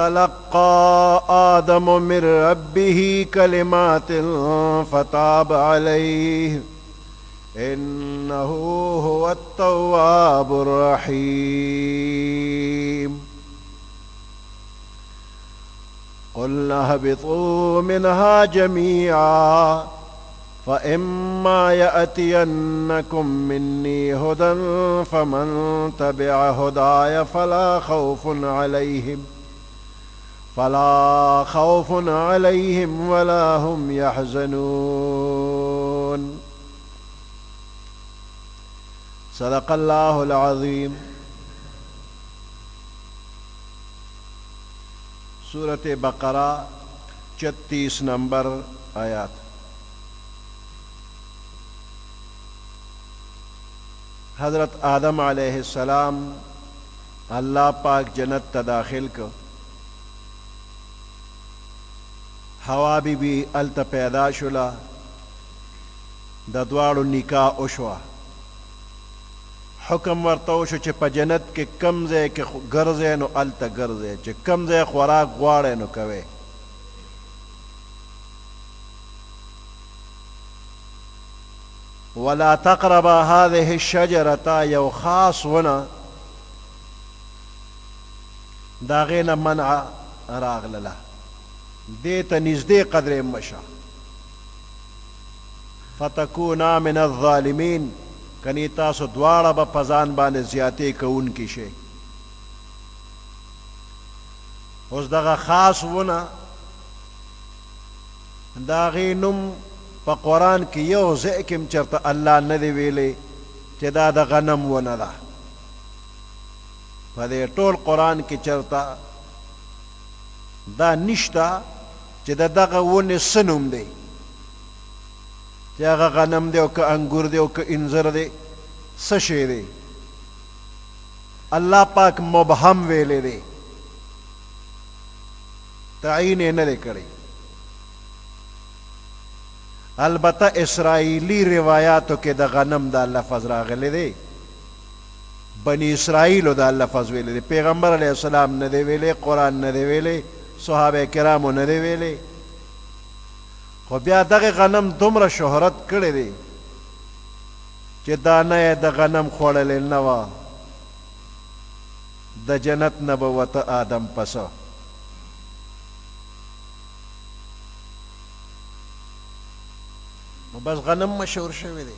تلقى آدم من ربه كلمات فتاب عليه إنه هو التواب الرحيم قلنا اهبطوا منها جميعا فإما يأتينكم مني هدى فمن تبع هداي فلا خوف عليهم ولا هم يحزنون صدق الله العظيم. सूरत बकरा 36 नंबर आयत। हजरत आदम अलैहिस्सलाम अल्लाह पाक जन्नत ता दाखिल को हवा बीबी अलता पैदा शुला द द्वाड़ो निकाह उशवा हुक्म वर्तो शो चे पा जन्नत के कम ज़े के गर्जे नो अलता गर्जे चे कम ज़े खुराक ग्वाड़े नो कवे। वला तक़रबा हाज़िहि शजरता यौ खास वना दागे न मनआ रागलला देता निज़दे कदरे मशा फ़तकूना मिन अज़्ज़ालिमीन कनी तासु द्वाड़ा बा पजान बाने ज़्यादती कौन की शे। उस दगा खास वना दागी नुम पा कुरान की यो ज़िक्र चरता अल्लाह न दे वेले चे दा गनम वना दा पदे टोल कुरान की चरता दा निश्ता चे दगा वने सनुम दे चे आगा गनम दे ओ का अंगूर दे ओ का इंजर दे सशे दे अल्लाह पाक मुबहम वेले दे ताईन न दे करे। अलबत्ता इसराइली रिवायातों के द गनम दा लफ़ज़ रागले दे बनी इसराइल दा लफ़ज़ वेले दे पैगम्बर अलैहिस्सलाम न दे वेले कुरान न दे वेले सहाबे किरामो न दे वेले खो बिया दगे गनम दुमरा शोहरत करे दे चे दाना द गनम खोड़ले नवा द जन्नत नबवत आदम पसा बस गनम मशहूर शवे दे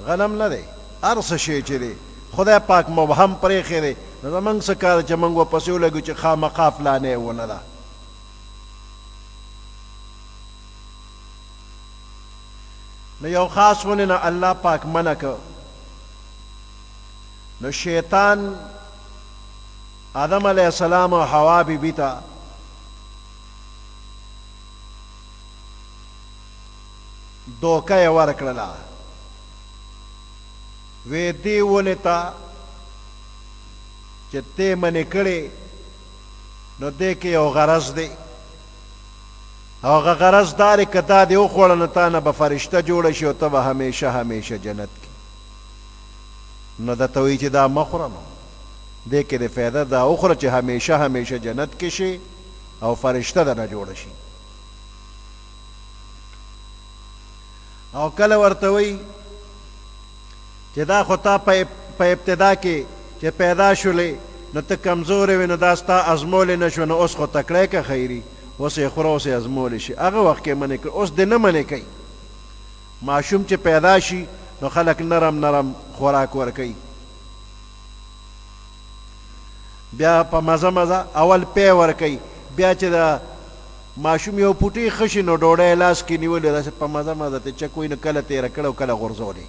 गनम न दे अर्स शे चे दे खुदा पाक मुबहम परेखे दे नमंग सकार चे मंगो पसियो लगु चे खामा काफलाने वो नदा न यो खास वने न अल्लाह पाक मना को न शैतान आदम अलैहिस्सलाम और हवा बीबी ता धोखा वर्कला वे दी वने ता ते मने कड़े नो दे के ओ गरज दे او غرض دار کتا دی او خوړن تا نه به فرشته جوړ شي او ته به همیشه همیشه جنت کې نو د توي چې دا مخرم دې کې د فایده دا اخره چې همیشه همیشه جنت کې شي او فرشته در نه جوړ شي او کله ورته وي چې دا خو تا په ابتدا کې چې پیدا شولې نو ته کمزورې وې نو دا ستا ازمولی نه شو نو اوس خو تکړی که خیري اوس یې خوره اوس یې ازمولی شي هغه وخت کې منې کړ اوس دې نه منې کوي ماشوم چې پیدا شي نو خلک نرم نرم خوراک ورکوي بیا په مزه مزه اول پی ورکوي بیا چې د ماشوم یو پوټی خشي نو ډوډۍ لاس کې نیولې داسې په مزه مزه ته چکوي نو کله تېره کړه او کله غورځولې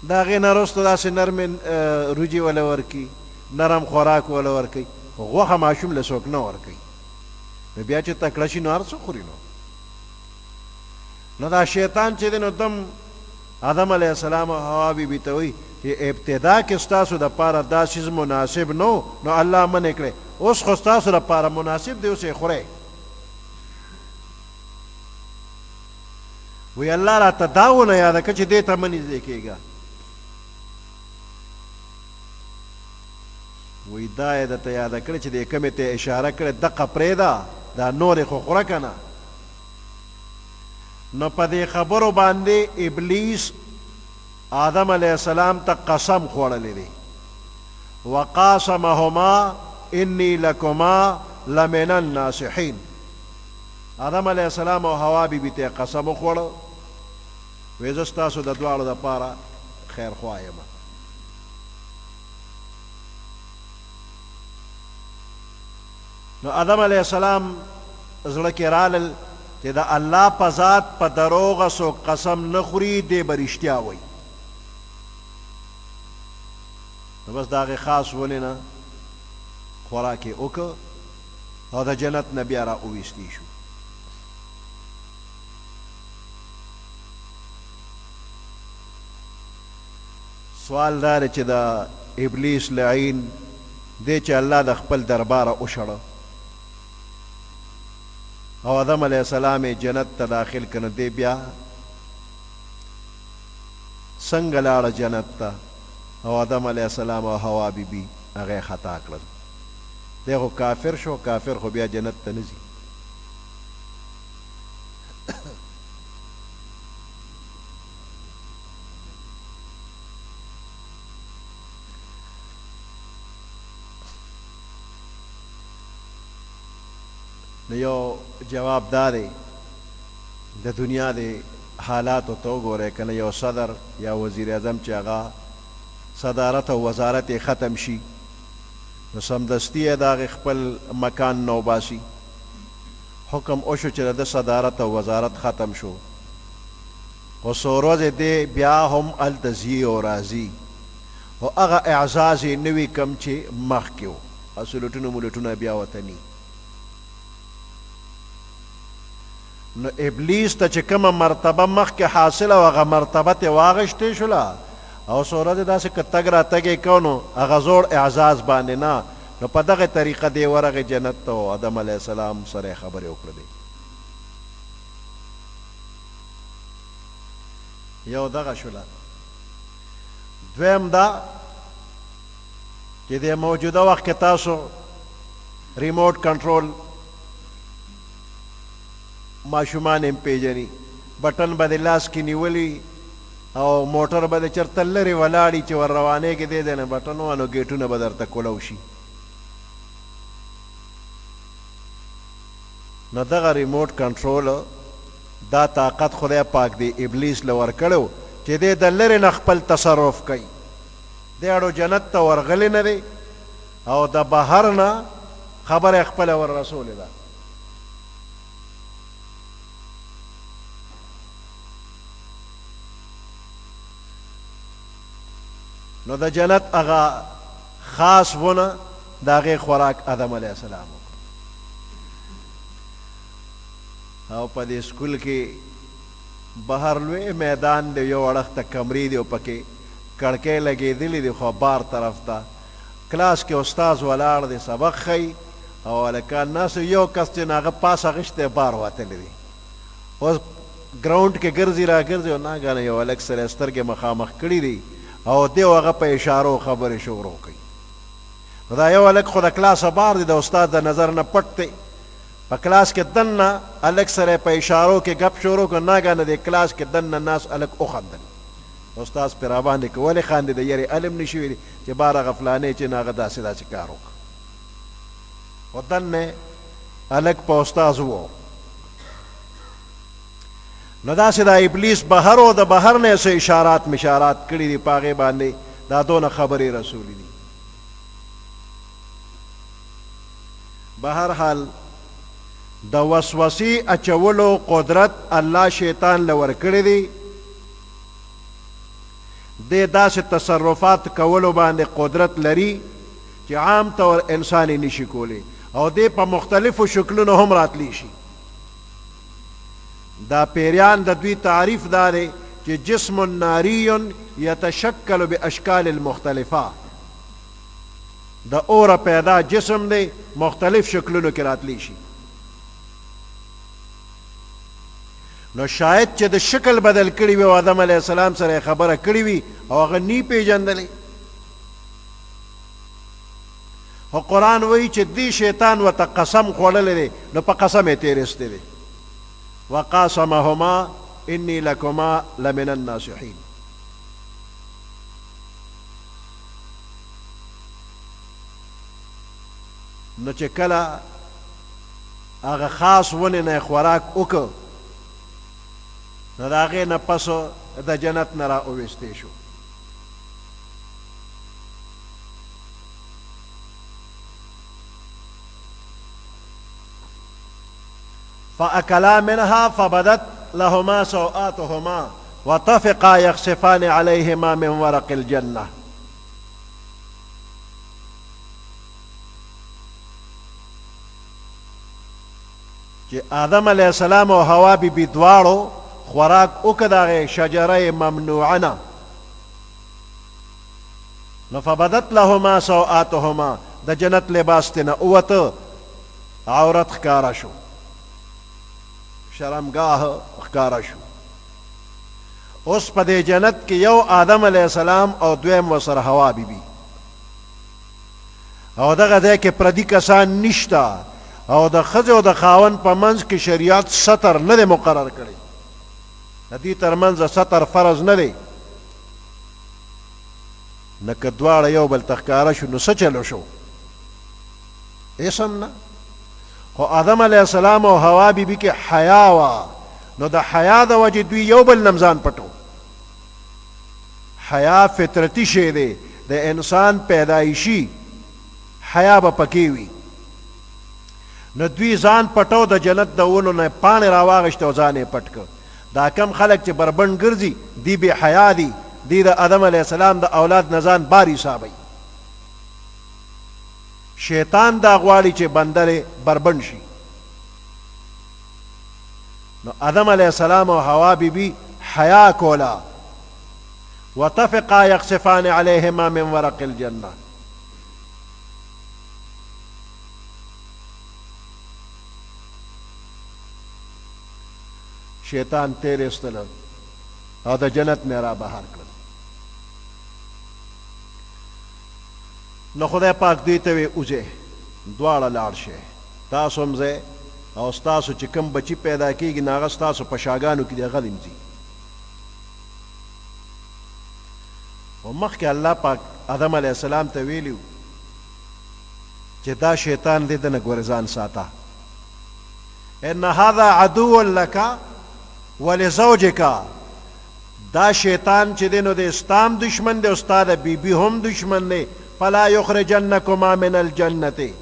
د هغې نه وروسته داسې نرمې روجې وله ورکي نرم خوراک وله ورکوي غوښه ماشوم له څوک نه ورکوي نو بیا چې تکړه شي نو هر څه خوري نو دا شیطان چې دی نو دم آدم علیه السلام او حوا بیبي ته وایي چې ابتدا کې ستاسو دپاره دا څیز مناسب نو الله منې کړی اوس خو ستاسو دپاره مناسب دی اوس یې خورئ وی الله راته دا ونه یاده که چې دې ته مه نږدې کېږه وی دا یې درته یاده کړې چې دې کمې ته اشاره کړې دقه پرېږده دا نورې خو خوره که نه. نو په دې خبرو باندې ابلیس آدم علیه السلام ته قسم خوړلی دی. وقاسمهما انی لکما لمن الناصحین. آدم علیه السلام او حوا بیبي ته قسم وخوړه وی زه ستاسو د دواړو دپاره خیر خوا یم. نو آدم علیه السلام زړه کې رالل چې د الله په ذات په دروغه څوک قسم نه خوري دی به رښتیا وایي. نو بس د هغې خاص ونې نه خوراک یې وکړه او د جنت نه بیا را اویستی شو. سوال دا دی چې د ابلیس لعین دی چې الله د خپل درباره وشړه او آدم علیه السلام جنت ته داخل کنه دی بیا څنګه لاړه جنت ته او آدم علیه السلام او حوا بیبي هغه خطا کړل. دی خو کافر شو. کافر خو بیا جنت ته نه ځي. نو یو جواب دا دی د دنیا د حالاتو ته وګورئ که نه یو صدر یا وزیر اعظم چې هغه صدارت او وزارت یې ختم شي نو سمدستي یې د هغې خپل مکان نه وباسي. حکم وشو چې د صدارت او وزارت ختم شو خو څو ورځې دی بیا هم هلته ځي او راځي خو هغه اعزاز یې نه وي کم چې مخکې و. سلوټونه ملوټونه بیا ورته ني. نو ابلیس ته چې کومه مرتبه مخکې حاصله و هغه مرتبه ترې واخیستې شوله او څو ورځې داسې که تګ راتګ یې کو نو هغه زوړ اعزاز باندې نه. نو په دغه طریقه دی ورغې جنت ته او آدم علیه السلام سره یې خبرې وکړلې. یو دغه شوله. دویم دا چې د موجوده وخت کې تاسو ریموټ کنټرول ماشومان هم پیژني. بټن به د لاس کې نیولي او موټر به د چېرته لرې ولاړي چې ور روانېږي دی دی نه بټن وانو ګیټونه به درته کولو شي. نو دغه ریموټ کنټرول دا طاقت خدای پاک دی ابلیس له ورکړی چې دی د لرې نه خپل تصرف کوي. دی اړو جنت ته ورغلی نه دی او د بهر نه خبره خپله ور رسولې ده. نو د جنت هغه خاص ونه د هغې خوراک آدم علیه السلام وکړ. او په دې سکول کې بهر لوی میدان دی یو اړخ ته کمرې دی او پکې کړکۍ لګېدلې دي خو بار طرف ته کلاس کې استاذ ولاړ دی سبق ښیي او هلکان ناست یو کس چې هغه پاس اخیستی بار وتلی دی. اوس ګراونډ کې ګرځي را ګرځي او ناګانه یو هلک سره سترګې مخامخ کړي دي او دی هغه په اشارو خبرې شروع کوي. نو دا یو هلک خو د کلاسه بار دی د استاد د نظر نه پټ دی. په کلاس کې دننه هلک سره په اشارو کې گپ شروع کړ. ناګانه د کلاس کې دننه ناس هلک وخندل. استاد پرې راباندې که ولې خاندې د یرې علم نشي ویلي چې بار هغه فلانې چې نه هغه داسې داسې کار وکړه. خو دننه هلک په استاذ وو. نو داسې دا ابلیس بهر و د بهر نه څه اشارات مشارات کړي دي په هغې باندې دا دونه خبرې رسولي دي. بهرحال د وسوسې اچولو قدرت الله شیطان له ورکړی دی. دی داسې تصرفات کولو باندې قدرت لري چې عام طور انسان یې نشي کولی او دی په مختلفو شکلونو هم راتلی شي. دا پیریان د دوی تعریف دا دی چې جسم ناری یتشکل باشکال المختلفه. د اوره پیدا جسم دی مختلف شکلونو کې راتلی شي. نو شاید چې د شکل بدل کړي وي او آدم علیه السلام سره خبره کړې وي او هغه نی پیژندلی خو قرآن وایي چې دی شیطان ورته قسم خوړلی دی نو په قسم یې تېرېستی دی وقاسمهما انی لکما لمن الناصحین. نو چې کله هغه خاص ونې نه خوراک وکړ نو د هغې نه پس د جنت نه را اویستی شو. فأكلا منها فبدت لهما سوآتهما وطفقا يخصفان عليهما من ورق الجنة. چې آدم علیہ السلام او حوا بی بی دواړو خوراک وکړ د هغې شجره ممنوعه نه نو فبدت لهما سوآتهما د جنت لباس ترې نه ووته عورت ښکاره شو شرمگاه ښکاره شو. اوس په دې جنت کې یو آدم علیہ السلام او دویم ورسره حوا بی بی او دغه ځای کې پردي کسان نشته او د ښځې او د خاوند په منځ کې شریعت ستر نه دی مقرر کړی. د دې تر منځ ستر فرض نه دی نه که دواړه یو بل ته ښکاره شو نو څه چلو شو اسم نه. خو آدم علیہ السلام او حوا بی بی کې حیا وه نو د حیا د وجې دوی یو بل نه ځان پټو. حیا فطرتي شی دی د انسان پیدایشي حیا به پکې وي نو دوی ځان پټو د جنت د ونو نه پاڼې راواغېشته او ځان یې پټ کړ. دا کم خلک چې بربند ګرځي دی بې حیا دي دی د آدم علیہ السلام د اولاد نه ځان بار حسابوي. شیطان دا غواړي چې بنده بربند شي. نو آدم علیہ السلام او حوا بی بی حیا کولا وطفقا یخصفان علیهما من ورق الجنه. شیطان تیرېستل او د جنت نه را بهر کړل. نو خدای پاک دوی ته وی اوځئ دواړه لاړ شئ تاسو هم ځئ او ستاسو چې کوم بچي پیدا کېږي نو هغه ستاسو په شاګانو کې دی هغه دې ځي. و مخکې الله پاک آدم علیہ السلام ته ویلي چې دا شیطان دې د نه ګورې ځان ساته ان هذا عدو لک ولزوجک. دا شیطان چې دی نو د استام دشمن دی او ستا د بیبي هم دشمن دی. فلا یخرجنکما من الجنة.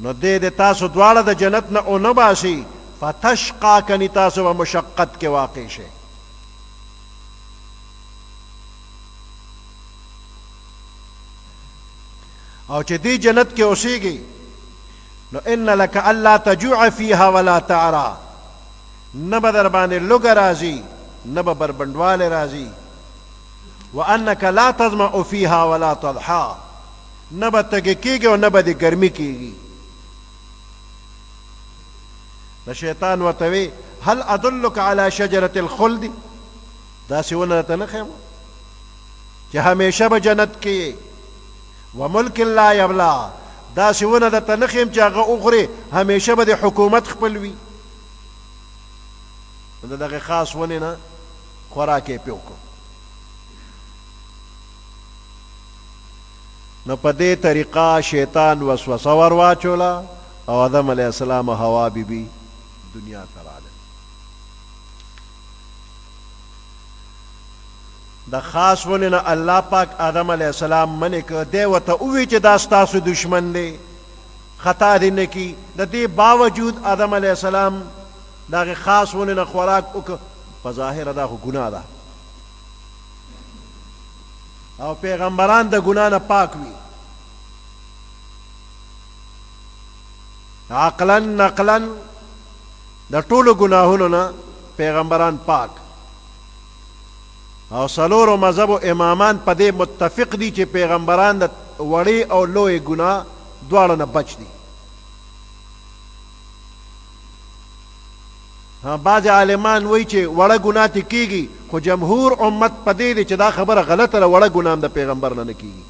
نو دې د تاسو دواړه د جنت نه ونه باسي فتشقا کني تاسو به مشقت کې واقع شئ. او چې دې جنت کې اوسېږي نو ان لك الا تجوع فيها ولا تعرى. نه به در باندې لوږه راځي نه به بربندوالی راځي. وانك لا تظمأ فيها ولا تضحى. نه به تږې کېږي او نه به دې ګرمي کېږي. د شیطان ورته وی هل ادلک علی شجرة الخلد. داسې ونه درته نه ښیم چې همیشه به جنت کې و ملک لا یبلا. داسې ونه درته نه ښیم چې هغه وخورې همیشه به د حکومت خپل وي. د دغه خاص ونې نه خوراک یې پې وکړو. نو په دې طریقه شیطان وسوسه ور واچوله او آدم علیہ السلام او حوا بی بی دنیا ته راغلل. د خاص ونې نه الله پاک آدم علیہ السلام منې که دی ورته ووایي چې دا ستاسو دشمن دی خطا دې نه کي. د دې باوجود آدم علیہ السلام د هغې خاص ونې نه خوراک وکړه. په ظاهره دا خو ګناه ده او پیغمبران د ګناه نه پاک وي. عقلا نقلا د ټولو ګناهونو نه پیغمبران پاک او څلورو مذهبو امامان په دې متفق دي چې پیغمبران د وړې او لوی ګناه دواړو نه بچ دي. بعض عالمان وایي چې وړه ګناه ته کېږي خو جمهور امت په دې دی چې دا خبره غلطه ده. وړه ګناه هم د پیغمبر نه نه کېږي.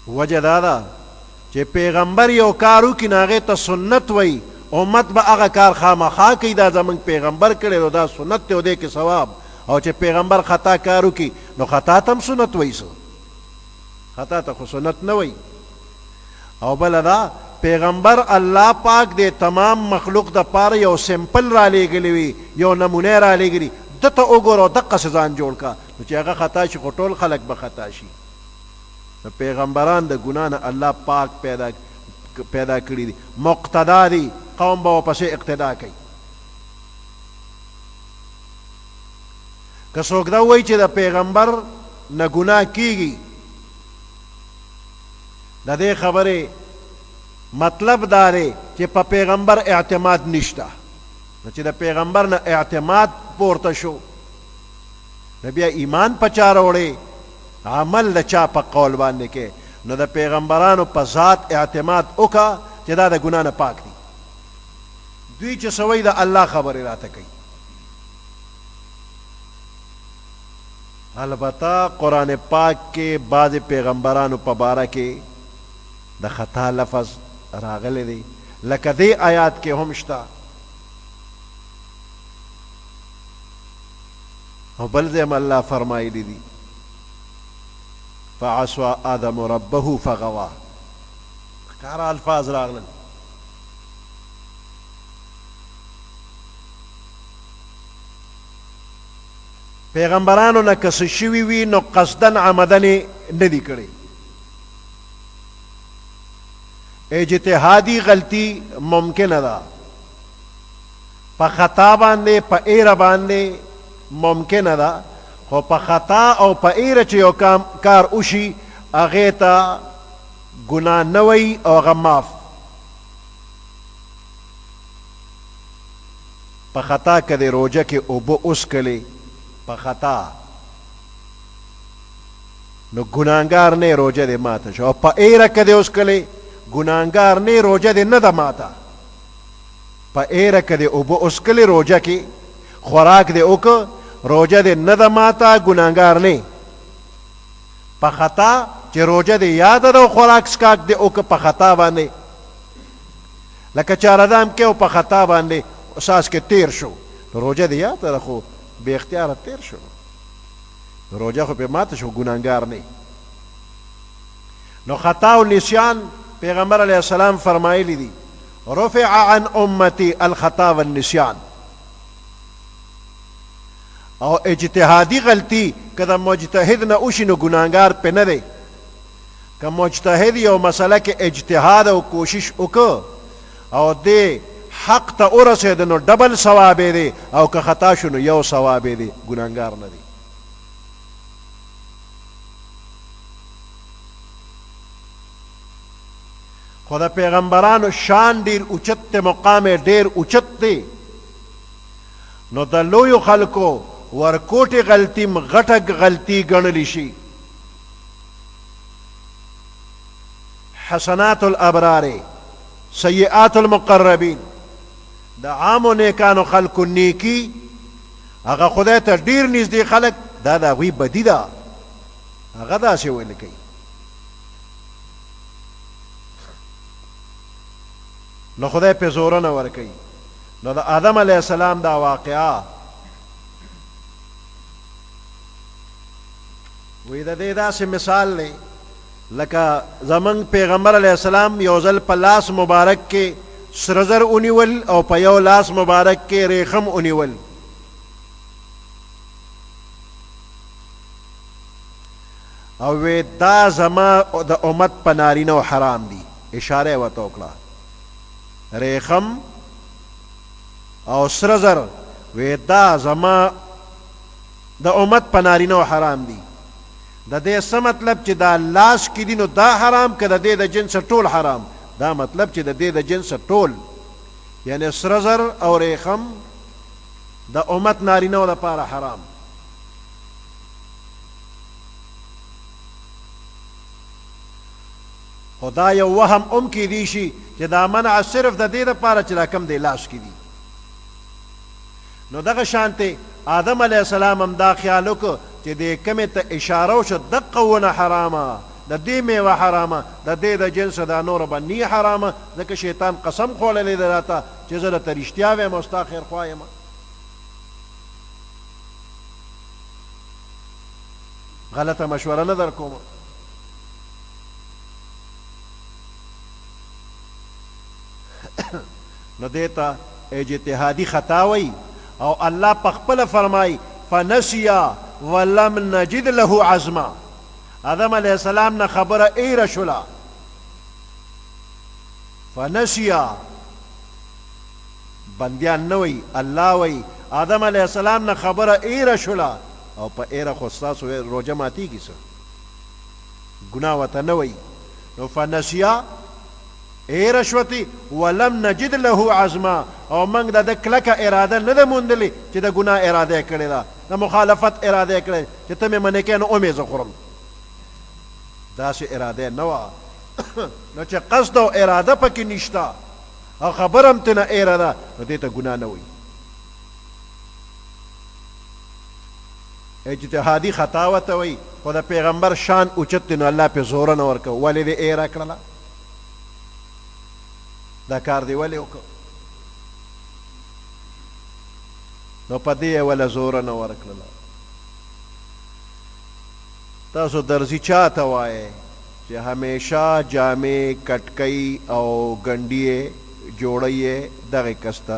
وجه دا ده چې پیغمبر یو کار وکړي نو هغې ته سنت وایي امت به هغه کار خامخا کوي دا زموږ پیغمبر کړی نو دا سنت دی او دی کې ثواب او چې پیغمبر خطا کار وکړي نو خطا ته هم سنت وایي خطا ته خو سنت نه وایي او بله دا پیغمبر الله پاک د تمام مخلوق د پاره یو سمپل را لېږلی وي یو نمونه را لېږلي ده ته وګوره او دقسې ځان جوړ کا نو چې هغه خطا شي خو ټول خلک به خطا شي نو پیغمبران د ګناه نه الله پاک پیدا کړي دي مقتدا دي قوم به ورپسې اقتدا کوي که څوک دا وایي چې د پیغمبر نه ګناه کیږي د دې خبرې مطلب دا دی چې په پیغمبر اعتماد نشته نو چې د پیغمبر نه اعتماد پورته شو نو بیا ایمان په چا راوړې عمل د چا په قول باندې کې نو د پیغمبرانو په ذات اعتماد وکړه چې دا د ګناه نه پاک دي دوی چې سوی د الله خبرې راته کوي البته قرآن پاک کې بعض پیغمبرانو په باره کې د خطا لفظ راغلی دی لکه دې آیات کې هم شته او بل ځای هم الله فرمایلی دي فعصى آدم ربه فغوا ښکاره الفاظ راغلل پیغمبرانو نه که څه شوي وي نو قصدن عمدن یې نه دي کړی اجتهادی غلطی ممکنه ده په خطا باندې په ایره باندې ممکنه ده خو په خطا او په ایره چې یو کار وشي هغې ته ګناه نه وی او هغه معاف په خطا که د روژه کې اوبه وڅښلې په خطا نو ګناهګار نه روژه دې ماته شو او په ایره که دې وڅښلې ګناهګار نه روژه دې نه ده ماته په ایره که دې اوبه وڅښلې روژه کې خوراک دې وکړه روژه دې نه ده ماته ګناهګار نه په خطا چې روژه دې یاده ده او خوراک څښاک دې وکړه په خطا باندې لکه چارهدام کې او په خطا باندې ساس کې تیر شو روژه دې یاده ده خو بې اختیاره تیر شو روژه خو پې ماته شو ګناهګار نه نو خطا او نسیان پیغمبر علیه السلام فرمایلی دي رفع عن امتی الخطا والنسیان او اجتهادی غلطی که د مجتهد نه وشي نو ګناهګار پې نه دی که مجتهد یو مسله کې اجتهاد او کوشش وکړه او دې حق ته ورسېد نو ډبل ثواب دی او که خطا شو نو یو ثواب دی ګناهګار نه دی خو د پیغمبرانو شان ډیر اوچت دی مقام ډیر اوچت دی نو د لویو خلکو ورکوټې غلطي غټه غلطي ګڼلی شي حسنات الابرار سیئات المقربین د عامو نیکانو خلکو نیکی هغه خدای ته ډیر نږدې خلک دا د هغوی بدي ده هغه داسې ویل کوي نو خدای پې زورونه ورکوي نو د آدم علیه السلام دا واقعه وی د دې داسې مثال دی لکه زمونږ پیغمبر علیه السلام یو ځل په لاس مبارک کې سره زر ونیول او په یو لاس مبارک کې ریخم ونیول او وی دا زما د امت په نارینه حرام دي اشاره یې ورته وکړه ریخم او سره زر وی دا زما د امت په نارینه حرام دي د دې څه مطلب چې دا لاس کې دي نو دا حرام که د دې د جنس ټول حرام دا مطلب چې د دې د جنس ټول یعنی سره زر او ریخم د امت نارینه لپاره حرام خو دا یو وهم هم کیدی شي چې دا منع صرف د دې لپاره چې دا کم دی لاس کې دي نو دغه شانته آدم علیه السلام هم دا خیال وکړه چې دې کمې ته اشاره وشو دقه ونه حرامه د دې میوه حرامه د دې د جنس دا نور به نی حرامه ځکه شیطان قسم خوړلی دی راته چې زه درته رښتیا وایم او ستا خیرخوا یم غلطه مشوره نه در کومه نو دې ته اجتهادي خطا وی او الله په خپله فرمایي فنسیا ولم نجد له عزما آدم علیه السلام نه خبره ایره شوله فنسیا بندیان نه وی الله وی آدم علیه السلام نه خبره ایره شوله او په ایره خو ستاسو روژه ماتیږي څه ګناه ورته نه وی نو فنسیا ایره شوتي ولم نجد له عزما او موږ د ده کلکه اراده نه ده موندلې چې د ګناه اراده یې کړې ده د مخالفت اراده یې کړې چې ته مې منې کې نو اومې زه خورم داسې اراده نه وه نو چې قصد او اراده پکې نشته او خبره هم ترنه ایره ده نو دې ته ګناه نه وایي اجتهادي خطا ورته وایي خو د پیغمبر شان اوچت دی نو الله پې زوره نه ورکوه ولې دې ایره کړله دا کار دی ولې وکړه نو په دې یې وله زوره نه ورکړله تاسو درزي چا ته وایئ چې همیشه جامې کټکۍ او ګنډي یې جوړی یې دغې کس ته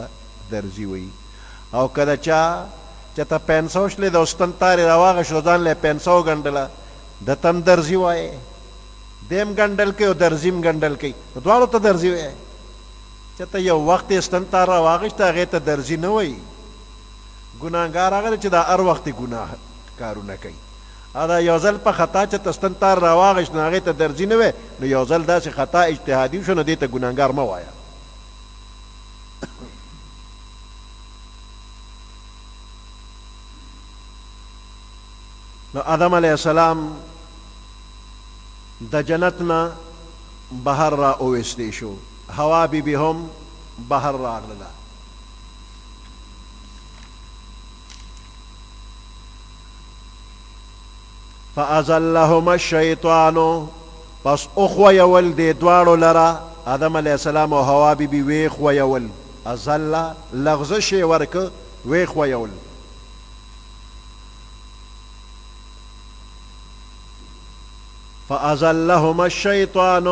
درزي وایي او که د چا چې ته پنسو شلې د استن تارې راواغېشو ځان له پنسو ګنډله ده ته هم درزي وایې دی هم ګنډل کوي او درزي هم ګنډل کوي نو دواړو ته درزي وایې چې ته یو وخت یې استن تار راواغېشته هغې ته درزي نه وایي ګناهګار هغه دی چې دا هر وخت ګناه کارونه کوي دا یو ځل په خطا چې ته ستن تار راواغېشت نو هغې ته درزي نه وی نو یو ځل داسې خطا اجتهادي وشو نو دې ته ګناهګار مه وایه نو آدم علیه السلام د جنت نه بهر را اویستی شو حوا بیبي هم بهر راغلله فازلهما الشیطان پس اخویول دې دواړو لره آدم علیه السلام او حوا بیبي ویښویول ازله لغزش یې ورکه ویښویول فازلهما الشیطان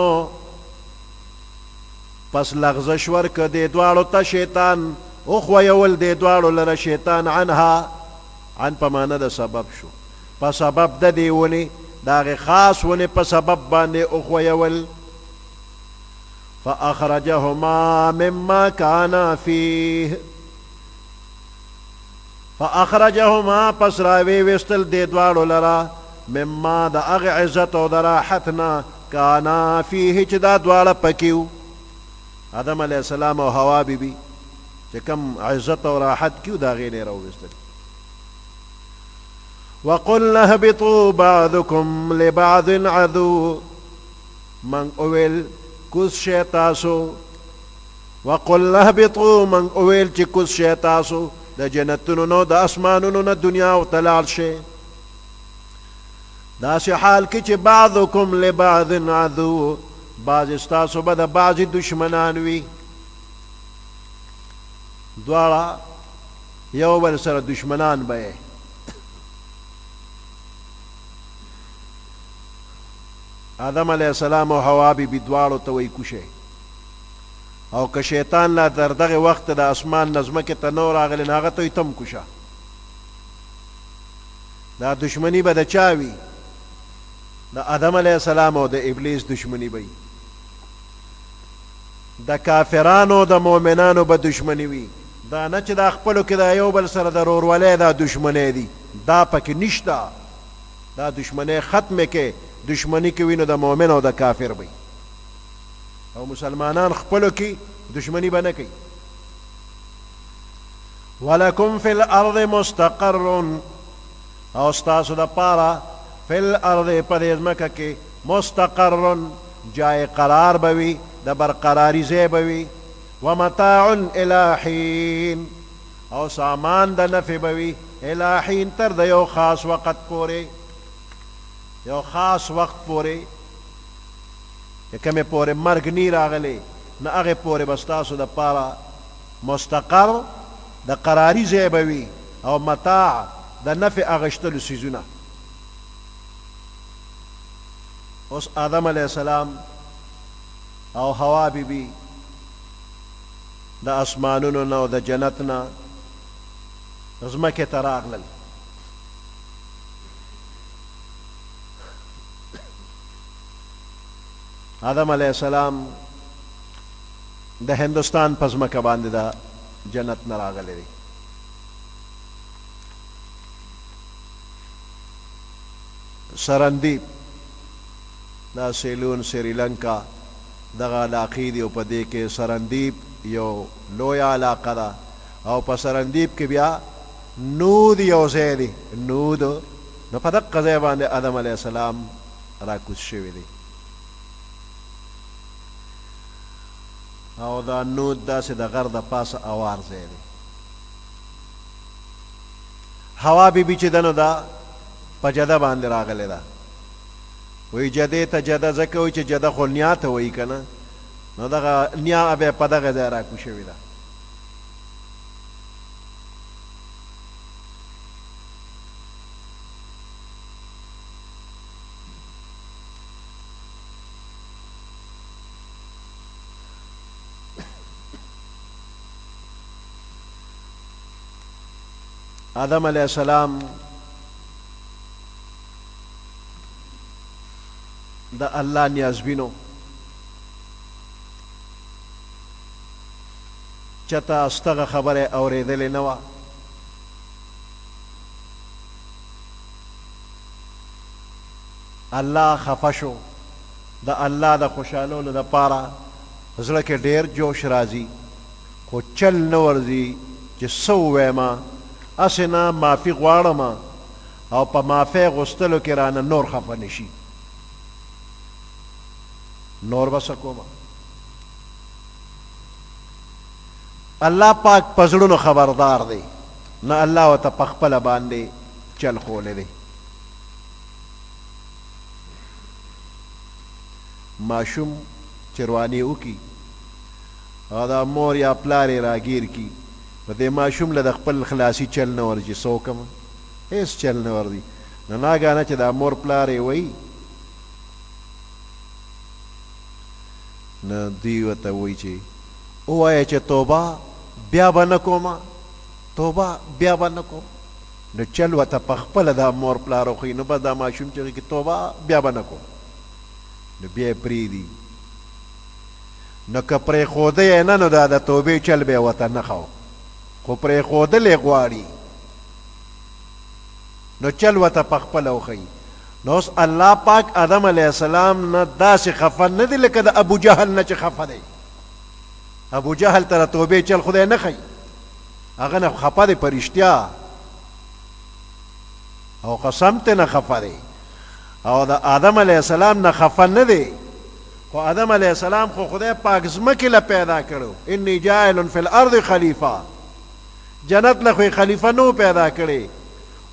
پس لغزش ورکه دې دواړو ته شیطان اخویول دې دواړو لره شیطان عنها عن په معنه د سبب شو په سبب د دې ونې د هغې خاص ونې په سبب باندې اخویول فاخرجهما مما کانا فیه فاخرجهما پس راویویستل دې دواړو لره مما د هغې عزت او د راحت نه کانا فیه چې دا دواړه پکې وو آدم علیه السلام او حوا بیبي چې کوم عزت او راحت کې وو د هغې نه یې راوویستل وقلنا اهبطوا بعضكم لبعض عدو من اویل کوز شی تاسو وقلنا اهبطوا من اویل چې کوز شی تاسو د جنتونو نو د اسمانونو نه دنیا او ته لاړ شئ داسې حال کې چې بعضکم لبعض عدو بعض ستاسو به د بعضې دشمنان وي دواړه یو بل سره دشمنان به یې آدم علیه السلام او حوا بیبي دواړو ته وایي کوشئ او که شیطان لا تر دغه وخت د اسمان نه ځمکې ته نه راغلی نو هغه ته وایي ته هم کوشه دا دشمني به د چا وي د آدم علیه السلام او د ابلیس دشمنی به د کافرانو د مؤمنانو به دشمنی وي دا نه چې دا خپلو کې د یو بل سره د رورولۍ دا دشمنی دي دا پکې نشته دا دشمنی ختمې کې دشمنی کوي نو د مؤمن او د کافر به او مسلمانان خپلو کې دشمنی به نه کوي ولکم فی الارض مستقر او ستاسو د پاره فی الارض په دې ځمکه کې مستقر جای قرار به وي د برقراري ځای به وي ومتاع الی حین او سامان د نفع به وي الی حین تر د یو خاص وخت پورې یو خاص وخت پورې چې کومې پورې مرګ نی راغلی نه هغې پورې به ستاسو دپاره مستقر د قراري ځای به وي او متاع د نفع اخیستلو څیزونه. اوس آدم علیه السلام او حوا بیبي د اسمانونو نه او د جنت نه ځمکې ته راغلل. آدم علیه السلام د هندوستان په ځمکه باندې د جنت نه راغلی دی. سرندیب دا سیلون سریلنکا دغه علاقې دي او په دې کې سرندیب یو لویه علاقه ده او په سرندیب کې بیا نود یو ځای دی. نود نو په دغه ځای باندې آدم علیه السلام راکوز شوی دی او دا نود داسې د غر د پاسه اوار ځای دی. حوا بیبي چې ده نو دا په جده باندې راغلی ده. وی جدې ته جده ځکه وایي چې جده خو نیا ته وایي که نه، نو دغه نیا بیا په دغه ځای راکو شوې ده. آدم علیہ السلام د الله نیازبینو چته استغه خبره اورېدلې نه وه. الله خفه شو. د الله د خوشحالولو دپاره زړه کې ډېر جوش راځي خو چل نه ورځي چې څه ووایم، هسې نه معافي غواړم او په معافی غوښتلو کې رانه نور خفه نه شي. نور به څه کومه؟ الله پاک په زړونو خبردار دی، نه الله ورته په خپله باندې چل ښولی دی. ماشوم چې رواني وکړي او د مور یا پلار یې راګیر کړي، نو دې ماشوم له د خپل خلاصي چل نه ورځي. څه وکړم؟ هېڅ چل نه ورځي. نو ناګانه چې دا مور پلار یې وایي، نو دوی ورته وایي چې ووایه چې توبه بیا به نه کومه، توبه بیا به نه کوم. نو چل ورته په خپله دا مور پلار وښیي، نو بس دا ماشوم چې وایي توبه بیا به نه کوم، نو بیا یې پرېږدي. نو که پرېښوده یې نه، نو دا د توبې چل به یې ورته نه ښو، خو پرېښودل یې غواړي، نو چل ورته په خپله وښیي. نو اوس الله پاک آدم علیه السلام نه داسې خفه نه دی لکه د ابو جهل نه چې خفه دی. ابو جهل ته د توبې چل خدای نه ښیي، هغه نه خفه دی په رښتیا او قسم ته نه خفه دی. او د آدم علیه السلام نه خفه نه دی، خو آدم علیه السلام خو خدای پاک ځمکې له پیدا کړو. انی جاعل فی الارض خلیفه، جنت له خو خلیفه نو پیدا کړی،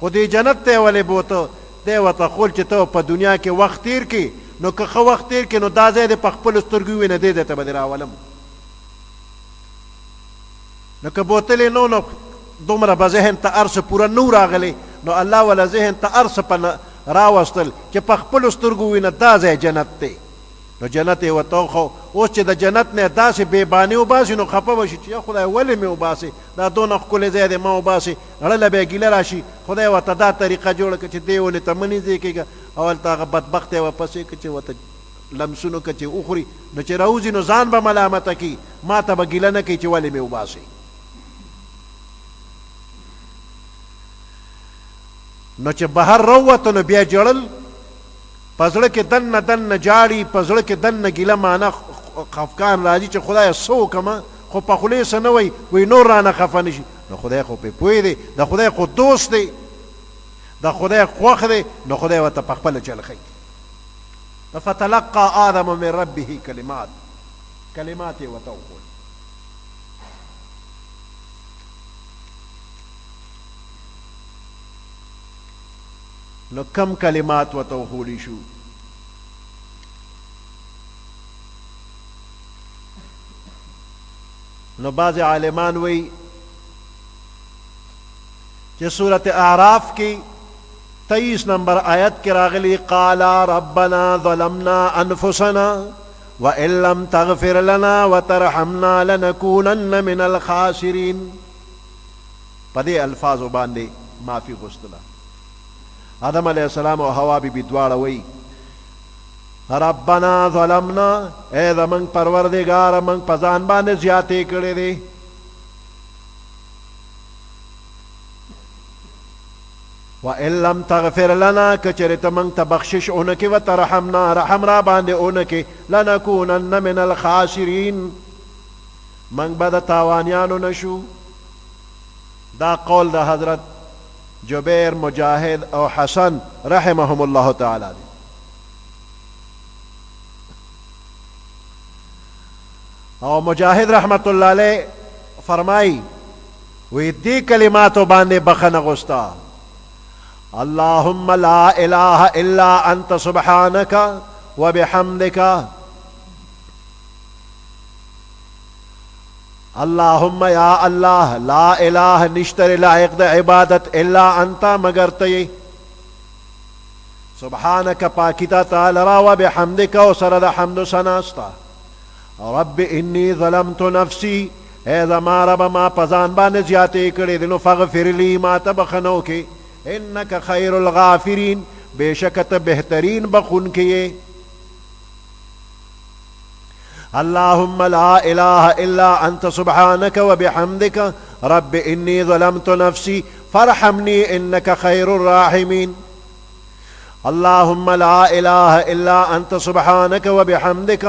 خو دې جنت ته ولې بوته؟ دی ورته خول چې ته په دنیا کې وخت تیر کړي، نو که ښه وخت تیر کړي نو دا ځای دې په خپلو سترګو ووینه، دې ځای ته به دې راولم. نو که بوتلې نو نو دومره به ذهن ته هر څه پوره نو راغلی، نو الله وله ذهن ته هر څه په راوستل چې په خپلو سترګو ووینه دا ځای جنت دی. نو جنت یې ورته وښو. اوس چې د جنت نه داسې بېبانې وباسي، نو خفه به شي چې یا خدای ولې مې وباسې، دا دونه ښکلی ځای دی ما وباسې، زړه له به یې ګیله راشي. خدای ورته دا طریقه جوړه کړه چې دې ونې ته مه نږدې کېږه، او هلته هغه بدبخت یې ورپسې کړه چې ورته لمسونو که چې وخوري، نو چې راوځي نو ځان به ملامته کړي، ما ته به ګیله نه کوي چې ولې مې وباسې. نو چې بهر راووته نو بیا ژړل، په زړه کې دننه دننه جاړي، په زړه کې دننه ګیله معنه خفګان راځي چې خدایه څه وکړمه، خو په خولې څه نه وایي نور رانه خفه نه شي. نو خدای خو پرې پوه دی، د خدای خو دوست دی، د خدای خوښ دی، نو خدای ورته په خپله چل ښیي. فتلقى آدم من ربه کلمات، کلمات یې ورته وښول. نو کم کلمات ورته وښولی شو؟ نو بعض عالمان وی چې سورت اعراف کی 23 نمبر آیت کی راغلی قالا ربنا ظلمنا انفسنا وَإِن لَّمْ تَغْفِرْ لَنَا وَتَرْحَمْنَا لَنَكُونَنَّ مِنَ الْخَاسِرِينَ پدې الفاظ باندې معافي غوښتله. آدم علیہ السلام او حوا بی بی دواړه وی ربنا ظلمنا اے زمنګ پروردگار موږ په ځان باندې زیاتې کړې دي. وَإِن لَّمْ تَغْفِرْ لَنَا کچرت موږ ته بخشش اونکې وترحمنا رحم را باندې اونکې لنکونن من الخاسرین موږ به د تاوانیانو نشو. دا قول د حضرت جبیر مجاهد او حسن رحمهم الله تعالی دی. او مجاهد رحمت الله علیه فرمای وی دی کلماتو باندې بخنه غوستا اللهم لا اله الا انت سبحانك وبحمدك اللهم یا اللہ لا الہ نشتر لائق د عبادت الا انت مگر تی سبحانك پاکیتا تعالی را و بحمدک و سرد حمد سناستا رب انی ظلمت نفسی اے زما رب ما پزان بان زیادے کڑی دنو فغفر لی ما تبخنو کی انک خیر الغافرین بے شکت بہترین بخون کیے اللهم لا اله الا انت سبحانك وبحمدك رب اني ظلمت نفسي فارحمني انك خير الراحمين اللهم لا اله الا انت سبحانك وبحمدك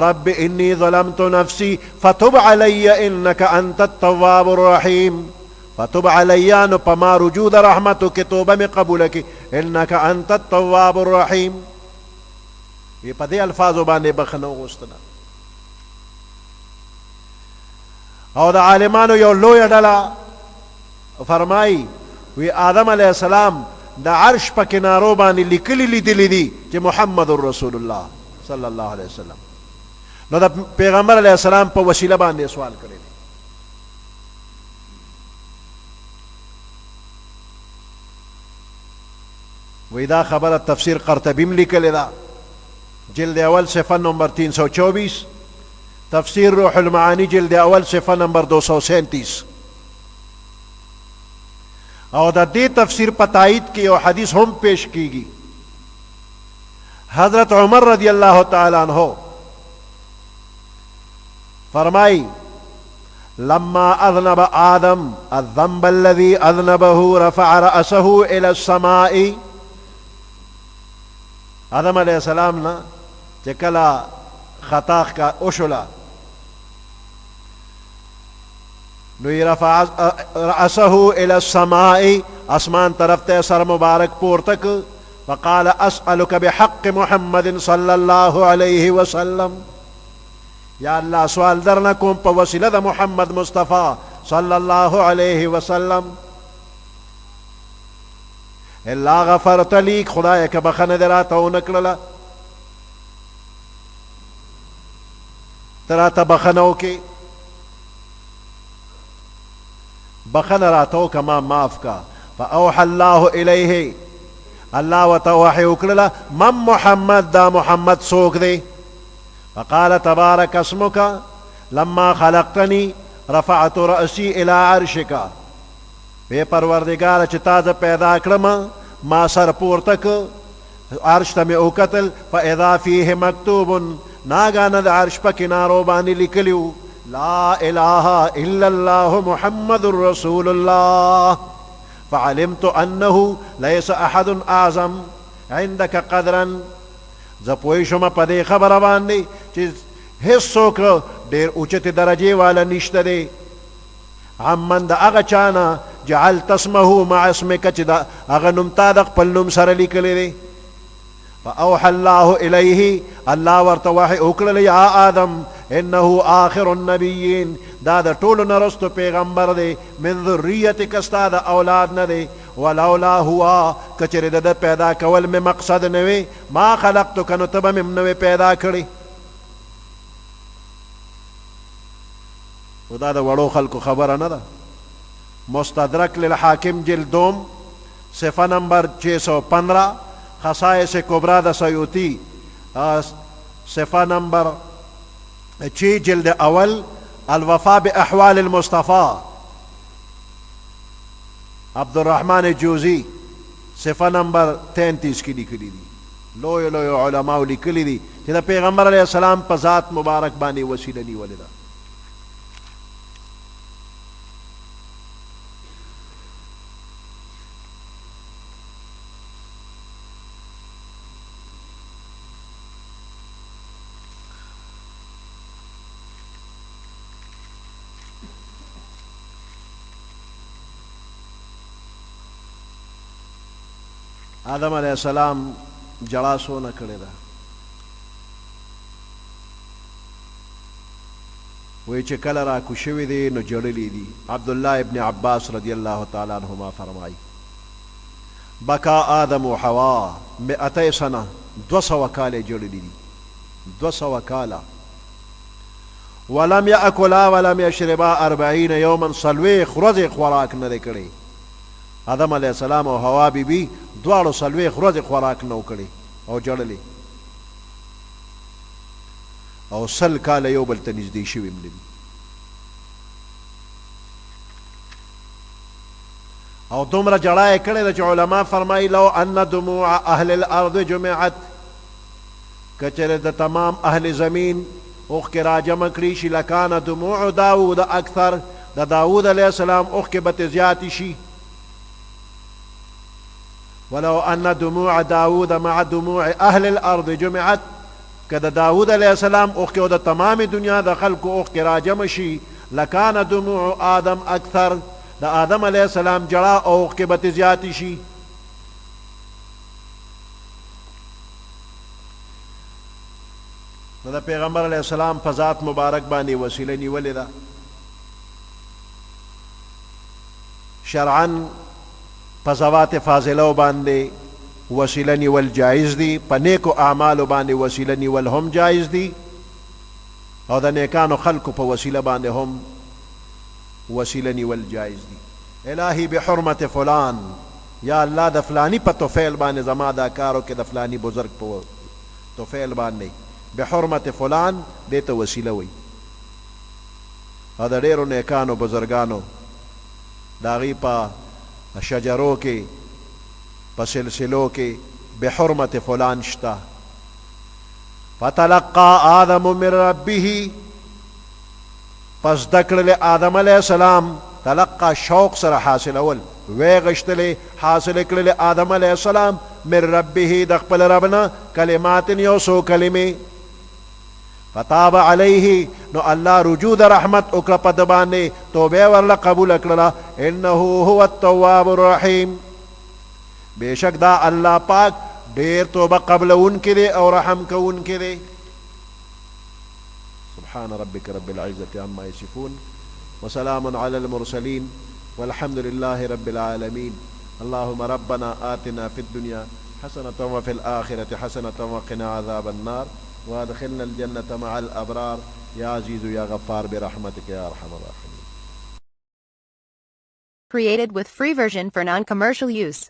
رب اني ظلمت نفسي فتب علي انك انت التواب الرحيم فتب علي نو پما رجود رحمتك توبه میں قبول کی انك انت التواب الرحيم. یہ پدے الفاظ باندې بخنو غوښتنه. او د عالمانو یو لوی ډله فرمای وی آدم علیہ السلام د عرش په کنارو باندې لیکلی لیدلی دي چې محمد رسول الله صلی الله علیه وسلم. نو د پیغمبر علیہ السلام په وسیله باندې سوال کړی دی. وی دا خبره تفسیر قرطبیم لیکلی دا جلد اول صفحه نمبر 324 تفسیر روح المعانی جلد اول صفحہ نمبر 237 اور دا دے تفسیر پتائید کی اور حدیث ہم پیش کی گی. حضرت عمر رضی اللہ تعالی عنہ فرمائی لما اذنب آدم الذنب الذي اذنبه رفع رأسه الى السماء. آدم علیہ السلام نا چکلا خطا کا اشلا نو رفع رأسه الى السماء اسمان طرف تے سر مبارک پور تک فقال اسألك بحق محمد صلی اللہ علیہ وسلم یا اللہ سوال درنا کوم پا وسیلہ دا محمد مصطفیٰ صلی اللہ علیہ وسلم اللہ غفرت لیک خدای کا بخن دراتا نکللا تراتا بخنو کی بخن راتو کما معاف کا فاوحى الله الیہ اللہ وتوحی اکللا من محمد دا محمد سوک دے فقال تبارک اسمک لما خلقتنی رفعت رأسی الى عرشک بے پروردگار چتاز پیدا کرم ما سر پور تک عرش تم اوکتل فاذا فیہ مکتوب ناگاند عرش پا کنارو بانی لکلیو لا الہ الا اللہ محمد رسول اللہ فعلمت انه لیس احد اعظم عندك قدرا زپویشم پدے خبر باندی چیز حصوک دیر اوچت درجے والا نشت دے عمن دا اغا چانا جعلت اسمه مع اسمک چی دا اغا نمتادق پل نم سر لکلی دے فاوحى الله الیہ اللہ ورتوحی اکلل یا آدم انه آخر النبیین دا دا طول نرست پیغمبر دے من ذریتک استا دا اولاد ندے ولولا ہوا کچر دا پیدا کول میں مقصد نوے ما خلقتو کنو تبا مم نوے پیدا کری دا د وړو خلکو خبره نه ده. مستدرک للحاکم جلد دوم صفحه نمبر 615، خصائص کبرا د سیوطی صفحه نمبر 6 جلد اول، الوفا باحوال المصطفى عبدالرحمن جوزی صفحه نمبر 33 کې لیکلي دي. لوی لوی علماء لیکلي دي چې د پیغمبر علیه السلام په ذات مبارک باندې وسیله نیولې ده. آدم علیہ السلام جڑا سو نہ کړې ده. وی چې کله را کوشوي دي نو جړلې دي. عبدالله ابن عباس رضی الله تعالی عنهما فرمایي بکا آدم و حوا 200 سنه 200 کاله جړلې دي. 200 کاله. ولم یاکلا ولم یشربا 40 یوما، صلویخ ورځې خوراک نه دی کړی. آدم علیہ السلام او حوا بی بی دواړو څلوېښت ورځې خوراک نه و کړی او جړلې، او 100 کاله یو بل ته نږدې شوي مړه دي. او دومره جړا یې کړې ده چې علما فرمایي لو ان دموع اهل الارض جمعت، که چېرې د تمام اهل زمین اوښکې را جمع کړي شي، لکان دموع داود اکثر، د داود علیه السلام اوښکې به ترې زیاتې شي. ولو ان دموع داود مع دموع اهل الارض جمعت، که د داود علیه السلام اوښکې او د تمام دنیا د خلکو اوښکې را جمع شي، لکان دموع آدم اکثر، د آدم علیه السلام جړه او اوښکې به ترې زیاتې شي. نو د پیغمبر علیه السلام په ذات مبارک باندې وسیله نیولې ده. شرعاً په ذوات فاضله باندې وسیله نیول جایز دي، په نیکو اعمالو باندې وسیله نیول هم جایز دي، او د نیکانو خلکو په وسیله باندې هم وسیله نیول جایز دي. الهی بحرمت فلان، یا الله د فلانی په توفیل باندې زما دا کارو کې د فلانی بزرگ په توفیل باندې بحرمت فلان دې ته وسیله وي. او د ډېرو نیکانو بزرگانو د هغوی په شجرو کې په سلسلو کې بحرمت فلان شته. فتلقى آدم من ربه، پس دکړل آدم علیہ السلام، تلقى شوق سره حاصلول، وی غشتلی حاصل کړل آدم علیہ السلام من ربه د خپل ربنا کلمات یو سو کلمې. فتاب علیه، نو الله رجوع د رحمت وکړه په ده باندې، توبه ورله قبول کړله. انه هو التواب الرحیم، بېشک دا الله پاک ډېر توبه قبلونکی دی او رحم کوونکی دی. سبحان ربك رب العزة عما يصفون وسلام على المرسلين والحمد لله رب العالمين. اللهم ربنا آتنا في الدنيا حسنة وفي الآخرة حسنة وقنا عذاب النار وادخلنا الجنة مع الأبرار يا عزيز يا غفار برحمتك يا أرحم الراحمين. Created with free version for non-commercial use.